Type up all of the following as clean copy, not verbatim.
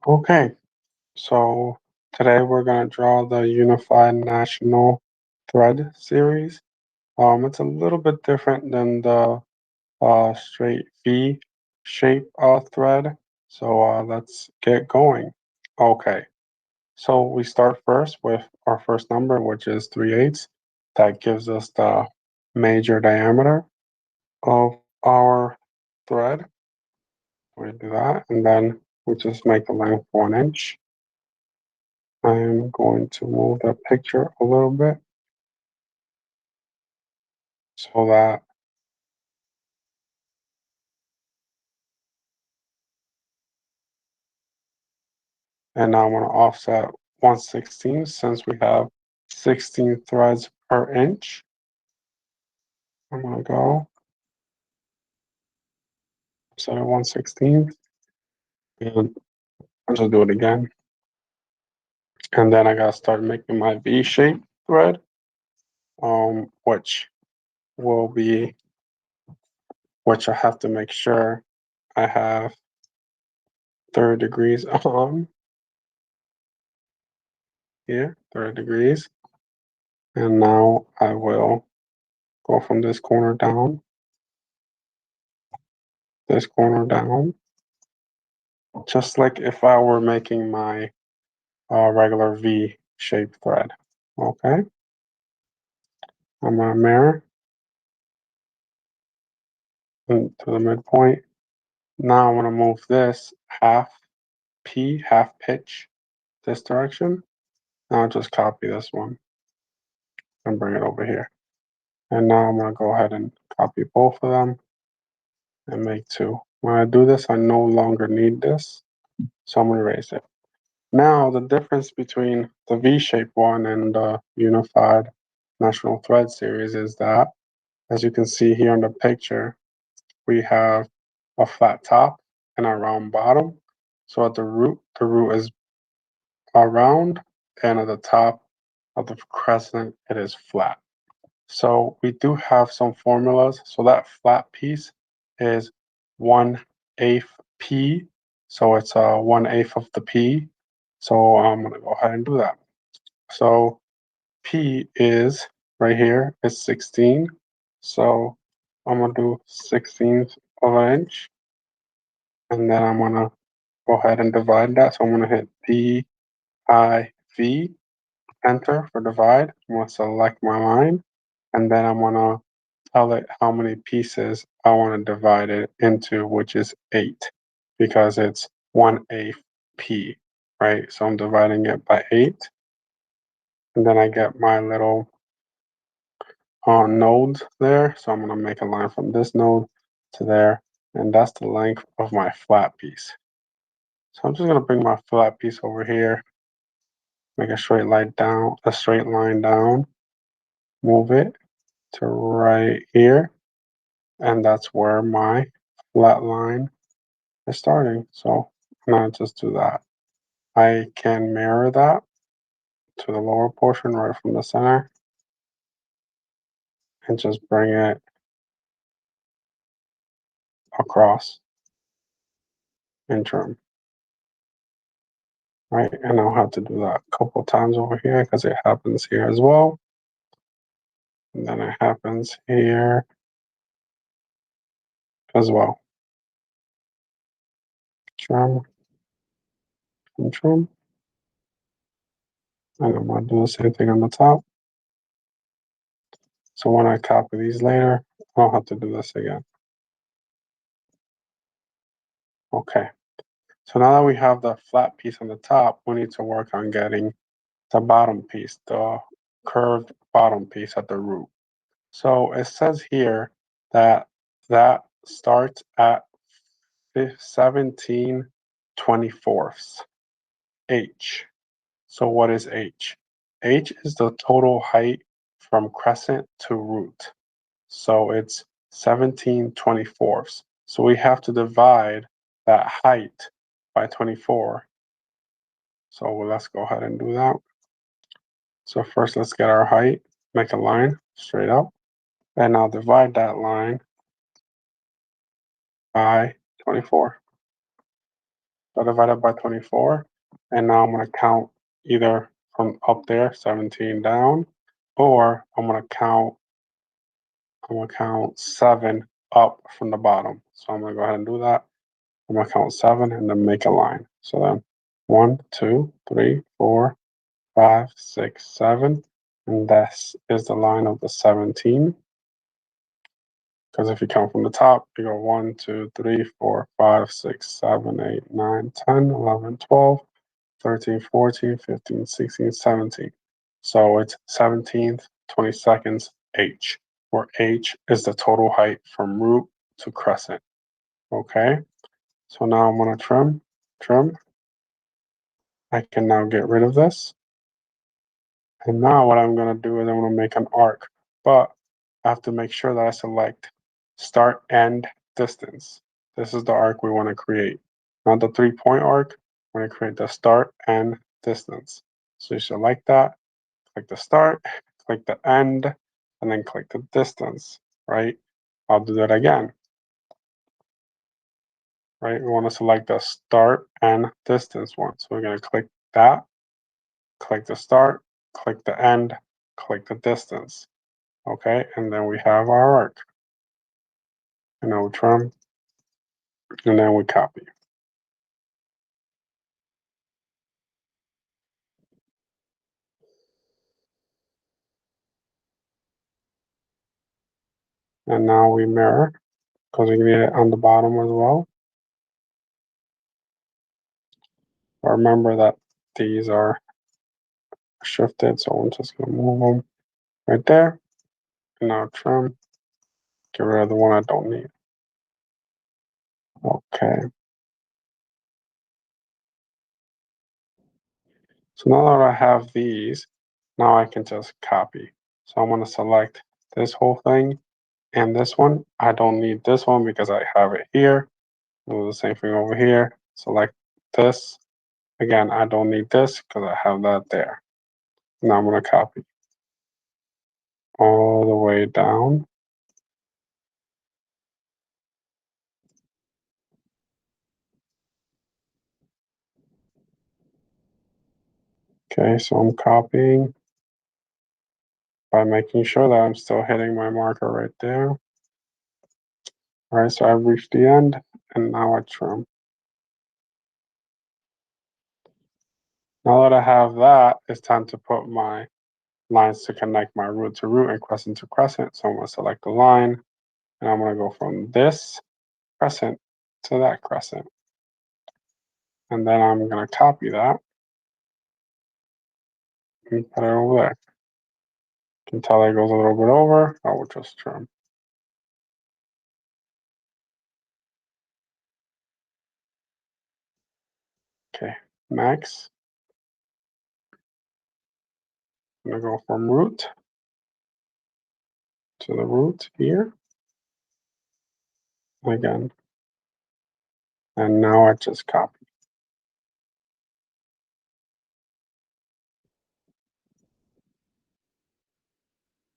Okay, so today we're going to draw the Unified National Thread series. It's a little bit different than the straight V shape thread. So let's get going. Okay, so we start first with our first number, which is 3/8. That gives us the major diameter of our thread. We do that, and then we just make the length 1 inch. I'm going to move the picture a little bit so that, and now I'm going to offset 1/16 since we have 16 threads per inch. I'm going to go set it 1/16 and I'll just do it again. And then I got to start making my V shape thread, which will be, which I have to make sure I have 30 degrees on here, 30 degrees. And now I will go from this corner down, this corner down, just like if I were making my regular V shape thread. Okay, I'm gonna mirror to the midpoint. Now I'm gonna move this half P, half pitch this direction. Now I'll just copy this one and bring it over here. And now I'm gonna go ahead and copy both of them and make two. When I do this, I no longer need this, so I'm gonna erase it. Now, the difference between the V-shaped one and the Unified National Thread series is that, as you can see here in the picture, we have a flat top and a round bottom. So at the root is round, and at the top of the crescent, it is flat. So we do have some formulas. So that flat piece is 1/8 P. So it's 1/8 of the P. So I'm gonna go ahead and do that. So P is right here is 16. So I'm gonna do 16th of an inch, and then I'm gonna go ahead and divide that. So I'm gonna hit DIV, enter for divide. I'm gonna select my line, and then I'm gonna tell it how many pieces I want to divide it into, which is 8, because it's 1/8 P, right? So I'm dividing it by 8, and then I get my little node there. So I'm going to make a line from this node to there, and that's the length of my flat piece. So I'm just going to bring my flat piece over here, make a straight line down, move it to right here, and that's where my flat line is starting. So I'm going to just do that. I can mirror that to the lower portion right from the center and just bring it across and trim. Right, and I'll have to do that a couple times over here because it happens here as well. And then it happens here as well. Trim and trim. And I'm going to do the same thing on the top. So when I copy these later, I don't have to do this again. Okay, so now that we have the flat piece on the top, we need to work on getting the bottom piece, the curved bottom piece at the root. So it says here that that starts at 17/24 H. So what is H? H is the total height from crescent to root. So it's 17/24. So we have to divide that height by 24. So let's go ahead and do that. So first let's get our height, make a line straight up, and I'll divide that line by 24. So divided by 24. And now I'm going to count either from up there, 17 down, or I'm going to count 7 up from the bottom. So I'm going to go ahead and do that. I'm going to count 7 and then make a line. So then 1, 2, 3, 4, 5, 6, 7. And this is the line of the 17. Because if you count from the top, you go 1, 2, 3, 4, 5, 6, 7, 8, 9, 10, 11, 12, 13, 14, 15, 16, 17. So it's 17th, 22nd, H, where H is the total height from root to crescent. Okay, so now I'm going to trim. I can now get rid of this. And now what I'm going to do is I'm going to make an arc, but I have to make sure that I select start, end, distance. This is the arc we want to create. Not the 3-point arc. We're going to create the start, end, distance. So you select that, click the start, click the end, and then click the distance, right? I'll do that again, right? We want to select the start and distance one. So we're going to click that, click the start, click the end, click the distance. Okay, and then we have our arc. And then we trim, and then we copy. And now we mirror, because we need it on the bottom as well. But remember that these are shifted, so I'm just going to move them right there. And now trim, get rid of the one I don't need. Okay. So now that I have these, now I can just copy. So I'm going to select this whole thing and this one. I don't need this one because I have it here. Do the same thing over here. Select this. Again, I don't need this because I have that there. Now I'm going to copy all the way down. Okay, so I'm copying by making sure that I'm still hitting my marker right there. All right, so I've reached the end, and now I trim. Now that I have that, it's time to put my lines to connect my root to root and crescent to crescent. So I'm going to select the line, and I'm going to go from this crescent to that crescent. And then I'm going to copy that and put it over there. You can tell it goes a little bit over. I will just trim. Okay, next, I'm going to go from root to the root here again. And now I just copy.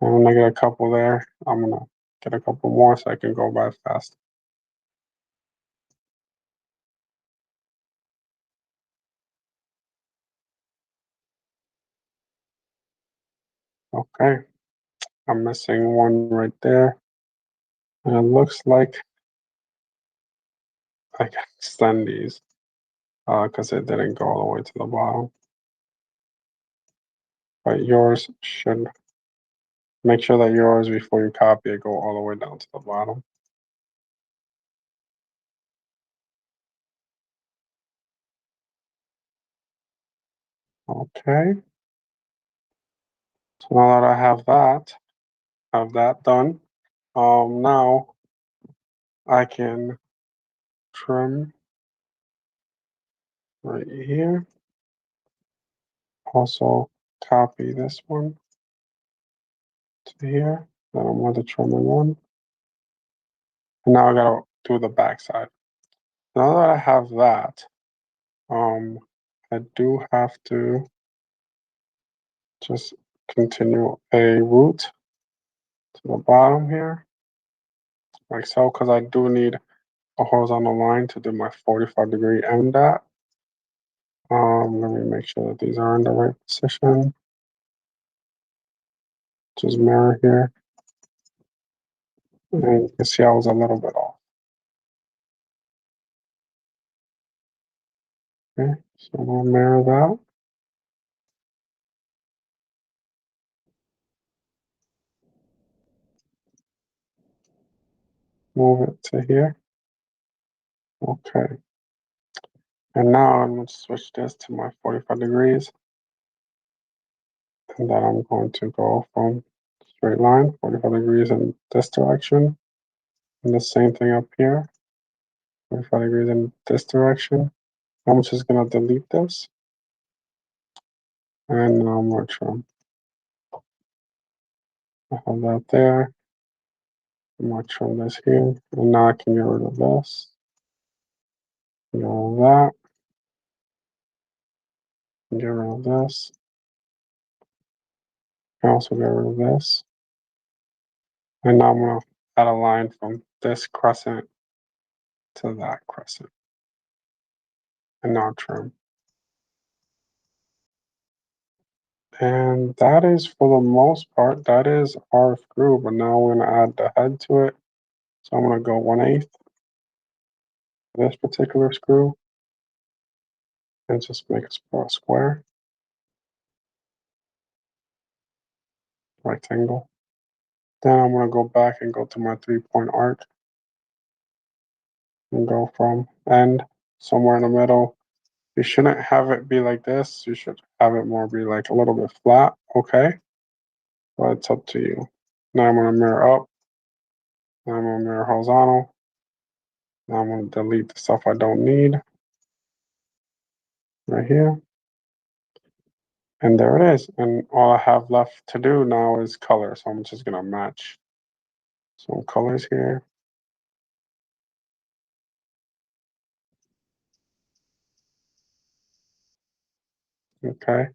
And when I get a couple there, I'm going to get a couple more so I can go by fast. Okay, I'm missing one right there. And it looks like I can extend these because it didn't go all the way to the bottom. But yours should, make sure that yours, before you copy it, go all the way down to the bottom. Okay. So now that I have that done, now I can trim right here. Also copy this one to here. Then I'm going to trim one. And now I gotta do the back side. Now that I have that, I do have to just continue a root to the bottom here, like so, because I do need a horizontal line to do my 45-degree end at. Let me make sure that these are in the right position. Just mirror here. And you can see I was a little bit off. Okay, so we'll mirror that. Move it to here. Okay. And now I'm going to switch this to my 45 degrees. And then I'm going to go from straight line, 45 degrees in this direction. And the same thing up here, 45 degrees in this direction. I'm just going to delete this. And now I'm going to trim. I have that there. I'm going to trim this here. And now I can get rid of this. Get rid of that. Get rid of this. I also get rid of this. And now I'm going to add a line from this crescent to that crescent. And now trim. And that is, for the most part, that is our screw. But now we're going to add the head to it. So I'm going to go 1/8 this particular screw and just make a square, rectangle. Then I'm going to go back and go to my 3-point arc and go from end somewhere in the middle. You shouldn't have it be like this. You should have it more be like a little bit flat. Okay. But it's up to you. Now I'm going to mirror up. Now I'm going to mirror horizontal. Now I'm going to delete the stuff I don't need right here. And there it is. And all I have left to do now is color. So I'm just going to match some colors here. Okay.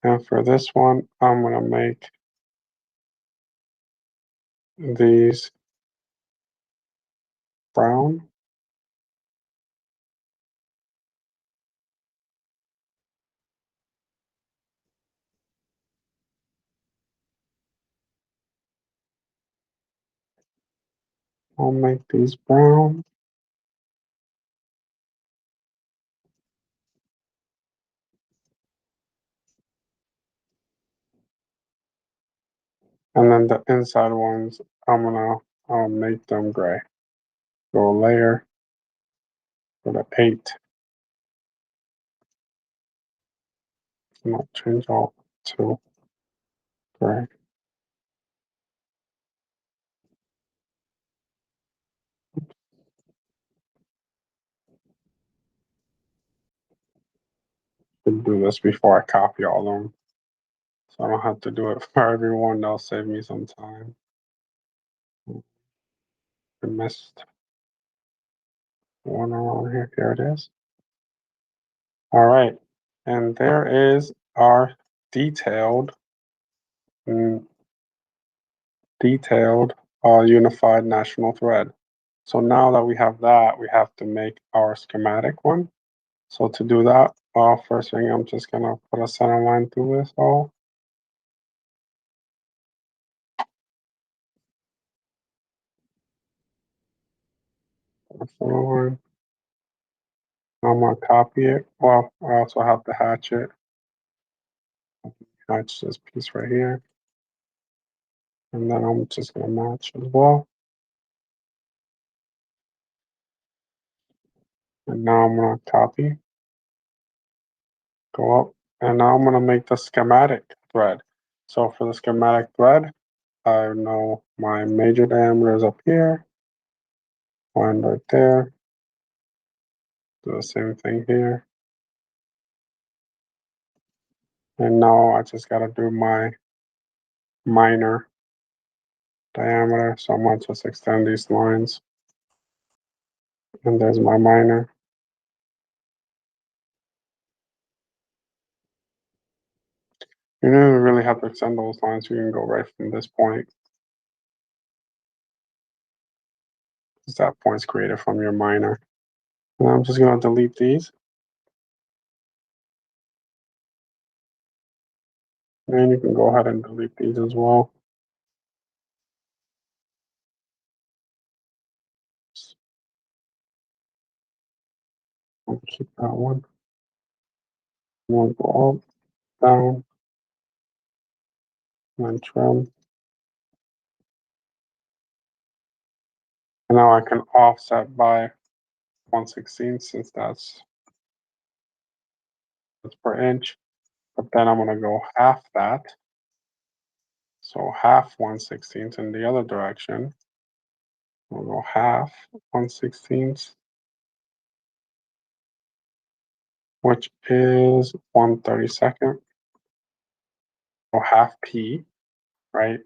And for this one, I'm going to make these brown. I'll make these brown. And then the inside ones, I'm going to make them gray. Go layer, go to 8. And I'll change all to gray. Should do this before I copy all of them. So I don't have to do it for everyone. That'll save me some time. I missed one around here. Here it is. All right. And there is our detailed mm, unified national thread. So now that we have that, we have to make our schematic one. So to do that, first thing, I'm just gonna put a center line through this all. Center line. I'm gonna copy it. Well, I also have to hatch it. Hatch this piece right here. And then I'm just gonna match as well. And now I'm gonna copy, go up, and now I'm gonna make the schematic thread. So for the schematic thread, I know my major diameter is up here, one right there. Do the same thing here. And now I just gotta do my minor diameter. So I'm gonna just extend these lines. And there's my minor. You don't really have to extend those lines. You can go right from this point. is that points created from your miner. And I'm just going to delete these. And you can go ahead and delete these as well. I'll keep that one. We'll go up, down, and then trim. And now I can offset by 1/16 since that's per inch. But then I'm going to go half that. So half 1/16 in the other direction. We'll go half 1/16, which is 1/32. So half P, right?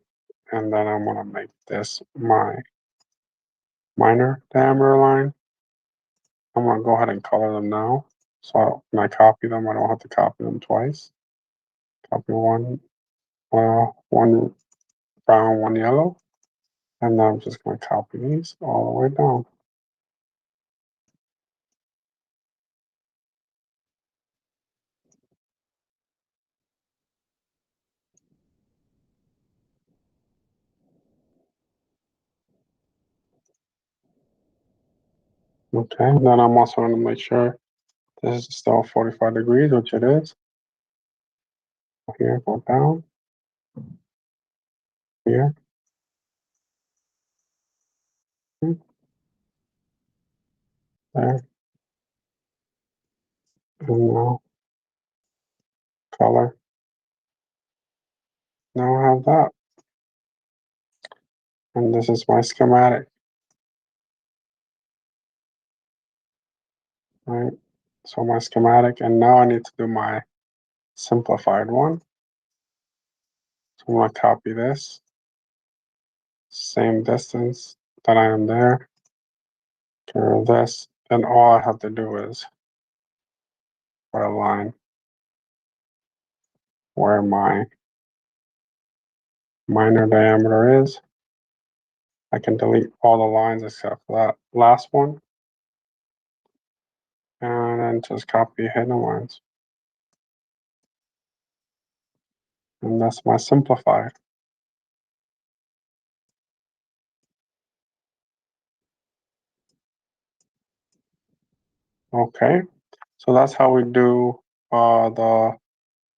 And then I'm going to make this my miner diameter line. I'm going to go ahead and color them now. So when I copy them, I don't have to copy them twice. Copy one brown, one yellow. And then I'm just going to copy these all the way down. Okay, and then I'm also going to make sure this is still 45 degrees, which it is. Here, go down. Here. There. And now color. Now I have that. And this is my schematic. Right? So my schematic, and now I need to do my simplified one. So I'm going to copy this. Same distance that I am there. Curve this. And all I have to do is put a line where my miner diameter is. I can delete all the lines except for that last one. And then just copy hidden lines. And that's my simplified. Okay, so that's how we do the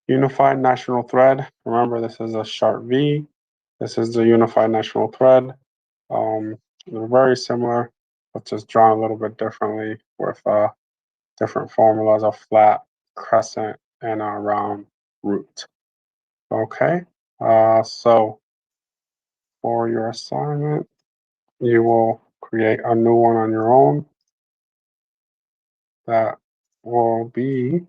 unified national thread. Remember, this is a Sharp V. This is the unified national thread. They're very similar, but just drawn a little bit differently with different formulas, a flat, crescent, and a round root. Okay, so for your assignment, you will create a new one on your own that will be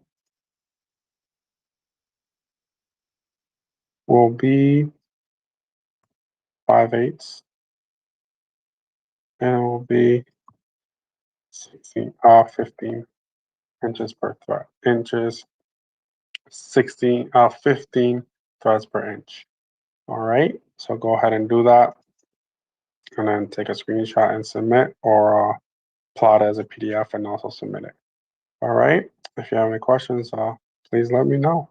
5/8, and it will be 15 inches per thread. 15 threads per inch. All right, so go ahead and do that, and then take a screenshot and submit, or plot it as a PDF and also submit it. All right, if you have any questions, please let me know.